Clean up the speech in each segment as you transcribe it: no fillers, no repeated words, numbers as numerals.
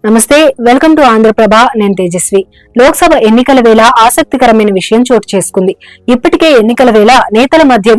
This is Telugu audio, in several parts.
నమస్తే, వెల్కమ్ టు ఆంధ్రప్రభ. నేను తేజస్వి. లోక్సభ ఎన్నికల వేళ ఆసక్తికరమైన విషయం చోటు చేసుకుంది. ఇప్పటికే ఎన్నికల వేళ నేతల మధ్య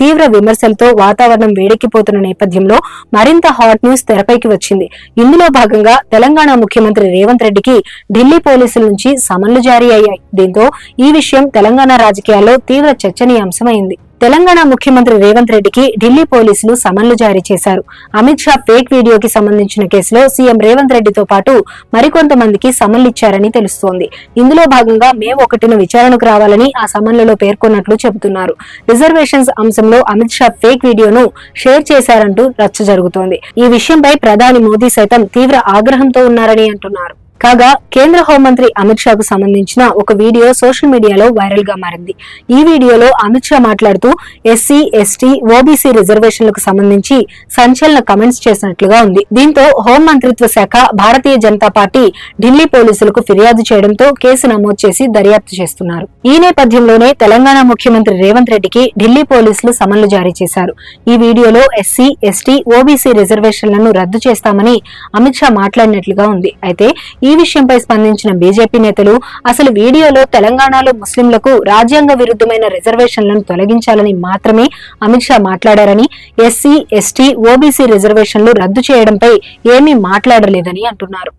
తీవ్ర విమర్శలతో వాతావరణం వేడెక్కిపోతున్న నేపథ్యంలో మరింత హాట్ న్యూస్ తెరపైకి వచ్చింది. ఇందులో భాగంగా తెలంగాణ ముఖ్యమంత్రి రేవంత్ రెడ్డికి ఢిల్లీ పోలీసుల నుంచి సమన్లు జారీ అయ్యాయి. దీంతో ఈ విషయం తెలంగాణ రాజకీయాల్లో తీవ్ర చర్చనీయాంశమైంది. తెలంగాణ ముఖ్యమంత్రి రేవంత్ రెడ్డికి ఢిల్లీ పోలీసులు సమన్లు జారీ చేశారు. అమిత్ షా ఫేక్ వీడియోకి సంబంధించిన కేసులో సీఎం రేవంత్ రెడ్డితో పాటు మరికొంతమందికి సమన్లు ఇచ్చారని తెలుస్తోంది. ఇందులో భాగంగా మే 1న విచారణకు రావాలని ఆ సమన్లలో పేర్కొన్నట్లు చెబుతున్నారు. రిజర్వేషన్స్ అంశంలో అమిత్ షా ఫేక్ వీడియోను షేర్ చేశారంటూ రచ్చ జరుగుతోంది. ఈ విషయంపై ప్రధాని మోదీ సైతం తీవ్ర ఆగ్రహంతో ఉన్నారని అంటున్నారు. కాగా కేంద్ర హోంమంత్రి అమిత్ షాకు సంబంధించిన ఒక వీడియో సోషల్ మీడియాలో వైరల్ గా మారింది. ఈ వీడియోలో అమిత్ షా మాట్లాడుతూ ఎస్సీ, ఎస్టీ, ఓబీసీ రిజర్వేషన్లకు సంబంధించి సంచలన కమెంట్స్ చేసినట్లుగా ఉంది. దీంతో హోం మంత్రిత్వ శాఖ, భారతీయ జనతా పార్టీ ఢిల్లీ పోలీసులకు ఫిర్యాదు చేయడంతో కేసు నమోదు చేసి దర్యాప్తు చేస్తున్నారు. ఈ నేపథ్యంలోనే తెలంగాణ ముఖ్యమంత్రి రేవంత్ రెడ్డికి ఢిల్లీ పోలీసులు సమన్లు జారీ చేశారు. ఈ వీడియోలో ఎస్సీ, ఎస్టీ, ఓబీసీ రిజర్వేషన్లను రద్దు చేస్తామని అమిత్ షా మాట్లాడినట్లుగా ఉంది. అయితే ఈ విషయంపై స్పందించిన బీజేపీ నేతలు అసలు వీడియోలో తెలంగాణలో ముస్లింలకు రాజ్యాంగ విరుద్ధమైన రిజర్వేషన్లను తొలగించాలని మాత్రమే అమిత్ షా మాట్లాడారని, ఎస్సీ, ఎస్టీ, ఓబీసీ రిజర్వేషన్లు రద్దు చేయడంపై ఏమీ మాట్లాడలేదని అంటున్నారు.